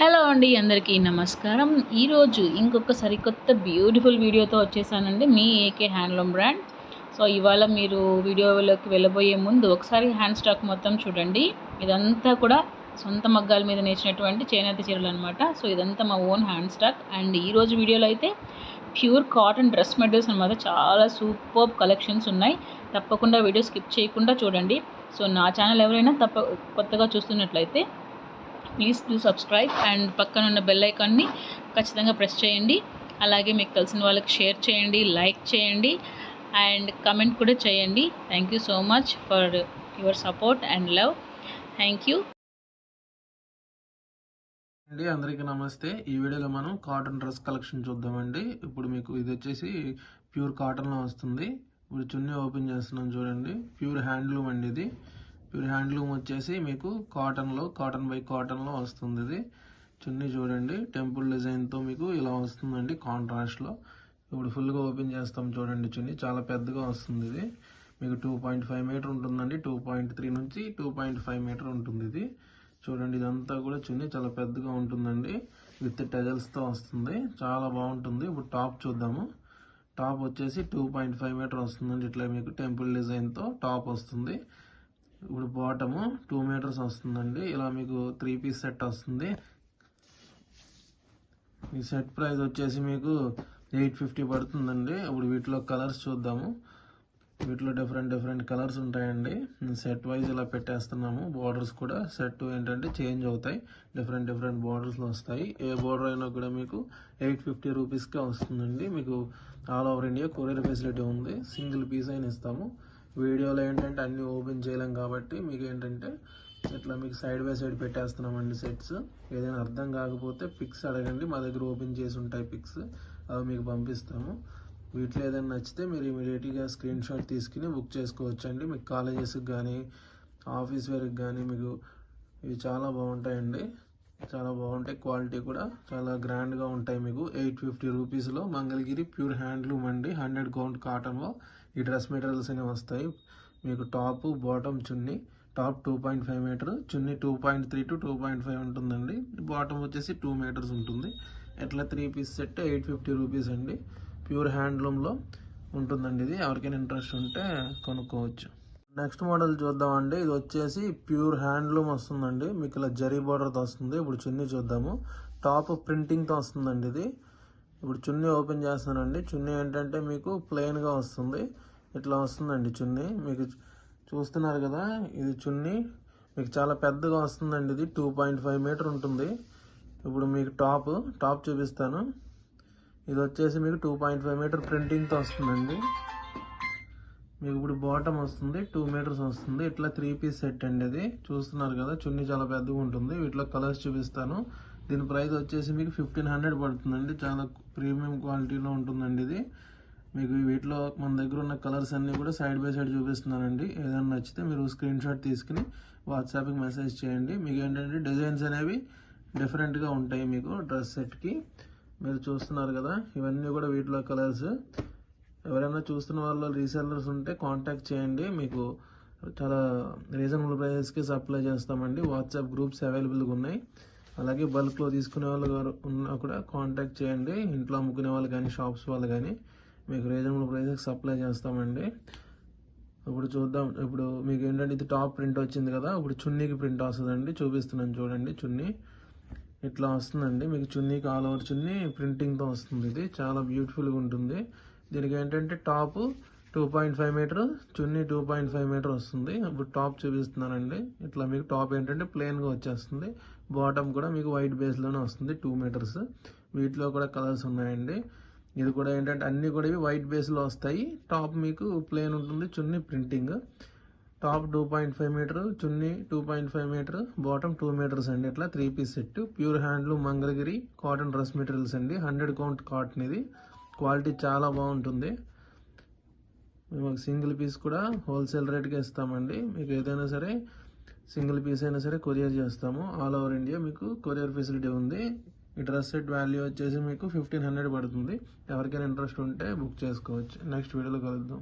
Hello అండి, అందరికీ నమస్కారం. ఈరోజు ఇంకొక సరికొత్త బ్యూటిఫుల్ వీడియోతో వచ్చేసానండి. మీ ఏకే హ్యాండ్లూమ్ బ్రాండ్. సో ఇవాళ మీరు వీడియోలోకి వెళ్ళబోయే ముందు ఒకసారి హ్యాండ్ స్టాక్ మొత్తం చూడండి. ఇదంతా కూడా సొంత మగ్గాల మీద నేర్చినటువంటి చేనేత చీరలు అనమాట. సో ఇదంతా మా ఓన్ హ్యాండ్ స్టాక్. అండ్ ఈరోజు వీడియోలో అయితే ప్యూర్ కాటన్ డ్రెస్ మెటీరియల్స్ అనమాట. చాలా సూపర్ కలెక్షన్స్ ఉన్నాయి. తప్పకుండా వీడియో స్కిప్ చేయకుండా చూడండి. సో నా ఛానల్ ఎవరైనా కొత్తగా చూస్తున్నట్లయితే ప్లీజ్ డూ సబ్స్క్రైబ్ అండ్ పక్కన ఉన్న బెల్ ఐకాన్ని ఖచ్చితంగా ప్రెస్ చేయండి. అలాగే మీకు తెలిసిన వాళ్ళకి షేర్ చేయండి, లైక్ చేయండి అండ్ కమెంట్ కూడా చేయండి. Thank you so much for your support and love. Thank you అండి. అందరికీ నమస్తే. ఈ వీడియోలో మనం కాటన్ డ్రెస్ కలెక్షన్ చూద్దామండి. ఇప్పుడు మీకు ఇది వచ్చేసి ప్యూర్ కాటన్లో వస్తుంది. ఇప్పుడు చున్నీ ఓపెన్ చేస్తున్నాం చూడండి. ప్యూర్ హ్యాండ్లూమ్ అండి ఇది. ప్యూర్ హ్యాండ్లూమ్ వచ్చేసి మీకు కాటన్ బై కాటన్లో వస్తుంది. ఇది చున్నీ చూడండి, టెంపుల్ డిజైన్తో మీకు ఇలా వస్తుందండి కాంట్రాస్ట్లో. ఇప్పుడు ఫుల్గా ఓపెన్ చేస్తాం చూడండి. చున్నీ చాలా పెద్దగా వస్తుంది. ఇది మీకు 2.5 మీటర్ ఉంటుందండి. 2.3 నుంచి 2.5 మీటర్ ఉంటుంది ఇది. చూడండి, ఇదంతా కూడా చున్నీ చాలా పెద్దగా ఉంటుందండి. విత్ టెజల్స్తో వస్తుంది, చాలా బాగుంటుంది. ఇప్పుడు టాప్ చూద్దాము. టాప్ వచ్చేసి 2.5 మీటర్ వస్తుందండి. ఇట్లా మీకు టెంపుల్ డిజైన్తో టాప్ వస్తుంది. ఇప్పుడు బాటము 2 మీటర్స్ వస్తుందండి. ఇలా మీకు 3 పీస్ సెట్ వస్తుంది. ఈ సెట్ ప్రైస్ వచ్చేసి మీకు 850 పడుతుందండి. ఇప్పుడు వీటిలో కలర్స్ చూద్దాము. వీటిలో డిఫరెంట్ కలర్స్ ఉంటాయండి. సెట్ వైజ్ ఇలా పెట్టేస్తున్నాము. బార్డర్స్ కూడా సెట్ ఏంటంటే చేంజ్ అవుతాయి. డిఫరెంట్ బార్డర్స్లో వస్తాయి. ఏ బార్డర్ అయినా కూడా మీకు 850 రూపీస్కే వస్తుందండి. మీకు all over India courier facility ఉంది. సింగిల్ పీస్ అయినా ఇస్తాము. వీడియోలో ఏంటంటే అన్నీ ఓపెన్ చేయలేం కాబట్టి మీకు ఏంటంటే ఇట్లా మీకు సైడ్ బై సైడ్ పెట్టేస్తున్నామండి సెట్స్. ఏదైనా అర్థం కాకపోతే పిక్స్ అడగండి, మా దగ్గర ఓపెన్ చేసి ఉంటాయి పిక్స్, అవి మీకు పంపిస్తాము. వీటిలో ఏదైనా నచ్చితే మీరు ఇమీడియట్గా స్క్రీన్ షాట్ తీసుకుని బుక్ చేసుకోవచ్చు అండి. మీకు కాలేజెస్కి కానీ ఆఫీస్ వేర్కి కానీ మీకు ఇవి చాలా బాగుంటాయండి. చాలా బాగుంటాయి. క్వాలిటీ కూడా చాలా గ్రాండ్గా ఉంటాయి. మీకు 850 రూపీస్లో మంగళగిరి ప్యూర్ హ్యాండ్లూమ్ అండి. 100 కౌంట్ కాటన్లో ఈ డ్రెస్ మెటీరియల్స్ అనేవి వస్తాయి. మీకు top bottom chunni. Top 2.5 metre, chunni 2.3 to 2.5 ఉంటుందండి. బాటమ్ వచ్చేసి 2 మీటర్స్ ఉంటుంది. ఎట్లా 3 పీస్ సెట్ 850 రూపీస్ అండి. ప్యూర్ హ్యాండ్లూమ్లో ఉంటుందండి. ఇది ఎవరికైనా ఇంట్రెస్ట్ ఉంటే కొనుక్కోవచ్చు. నెక్స్ట్ మోడల్ చూద్దామండి. ఇది వచ్చేసి ప్యూర్ హ్యాండ్లూమ్ వస్తుందండి. మీకు ఇలా జరీ బార్డర్తో వస్తుంది. ఇప్పుడు చున్నీ చూద్దాము. టాప్ ప్రింటింగ్తో వస్తుందండి ఇది. ఇప్పుడు చున్నీ ఓపెన్ చేస్తానండి. చున్నీ ఏంటంటే మీకు ప్లెయిన్గా వస్తుంది. ఇట్లా వస్తుందండి చున్నీ. మీకు చూస్తున్నారు కదా, ఇది చున్నీ మీకు చాలా పెద్దగా వస్తుందండి. ఇది 2.5 మీటర్ ఉంటుంది. ఇప్పుడు మీకు టాప్ చూపిస్తాను. ఇది వచ్చేసి మీకు 2.5 మీటర్ ప్రింటింగ్తో వస్తుందండి. మీకు ఇప్పుడు బాటమ్ వస్తుంది, 2 మీటర్స్ వస్తుంది. ఇట్లా 3 పీస్ సెట్ అండి. ఇది చూస్తున్నారు కదా, చున్నీ చాలా పెద్దగా ఉంటుంది. వీటిలో కలర్స్ చూపిస్తాను. దీని ప్రైస్ వచ్చేసి మీకు 1500 పడుతుందండి. చాలా ప్రీమియం క్వాలిటీలో ఉంటుందండి ఇది. మీకు వీటిలో మన దగ్గర ఉన్న కలర్స్ అన్నీ కూడా సైడ్ బై సైడ్ చూపిస్తున్నానండి. ఏదైనా నచ్చితే మీరు స్క్రీన్ షాట్ తీసుకుని వాట్సాప్కి మెసేజ్ చేయండి. మీకు ఏంటంటే డిజైన్స్ అనేవి డిఫరెంట్గా ఉంటాయి. మీకు డ్రెస్ సెట్కి మీరు చూస్తున్నారు కదా, ఇవన్నీ కూడా వీటిలో కలర్స్. ఎవరైనా చూస్తున్న వాళ్ళు రీసెల్లర్స్ ఉంటే కాంటాక్ట్ చేయండి. మీకు చాలా రీజనబుల్ ప్రైజెస్కి సప్లై చేస్తామండి. వాట్సాప్ గ్రూప్స్ అవైలబుల్గా ఉన్నాయి. అలాగే బల్క్లో తీసుకునే వాళ్ళు ఉన్నా కూడా కాంటాక్ట్ చేయండి. ఇంట్లో అమ్ముకునే వాళ్ళు కానీ షాప్స్ వాళ్ళు కానీ మీకు రీజనబుల్ ప్రైజెస్కి సప్లై చేస్తామండి. ఇప్పుడు చూద్దాం. ఇప్పుడు మీకు ఏంటంటే ఇది టాప్ ప్రింట్ వచ్చింది కదా, ఇప్పుడు చున్నీకి ప్రింట్ వస్తుందండి. చూపిస్తున్నాను చూడండి. చున్నీ ఇట్లా వస్తుందండి. మీకు చున్నీకి ఆల్ ఓవర్ చున్నీ ప్రింటింగ్తో వస్తుంది. ఇది చాలా బ్యూటిఫుల్గా ఉంటుంది. దీనికి ఏంటంటే టాప్ 2.5 మీటర్, చున్నీ 2.5 మీటర్ వస్తుంది. ఇప్పుడు టాప్ చూపిస్తున్నానండి. ఇట్లా మీకు టాప్ ఏంటంటే ప్లెయిన్గా వచ్చేస్తుంది. బాటమ్ కూడా మీకు వైట్ బేస్లోనే వస్తుంది, 2 మీటర్స్. వీటిలో కూడా కలర్స్ ఉన్నాయండి. ఇది కూడా ఏంటంటే అన్నీ కూడా ఇవి వైట్ బేస్లో వస్తాయి. టాప్ మీకు ప్లెయిన్ ఉంటుంది, chunni printing. Top 2.5 metre, chunni 2.5 metre, bottom 2 metres అండి. ఇట్లా 3 piece set. Pure handloom Mangalagiri cotton dress materials అండి. 100 కౌంట్ కాటన్. ఇది క్వాలిటీ చాలా బాగుంటుంది. మేము సింగిల్ పీస్ కూడా హోల్సేల్ రేట్గా ఇస్తామండి. మీకు ఏదైనా సరే సింగిల్ పీస్ అయినా సరే కొరియర్ చేస్తాము. ఆల్ ఓవర్ ఇండియా మీకు కొరియర్ ఫెసిలిటీ ఉంది. ఈ డ్రెస్ సెట్ వాల్యూ వచ్చేసి మీకు 1500 పడుతుంది. ఎవరికైనా ఇంట్రెస్ట్ ఉంటే బుక్ చేసుకోవచ్చు. నెక్స్ట్ వీడియోలో కలుద్దాం.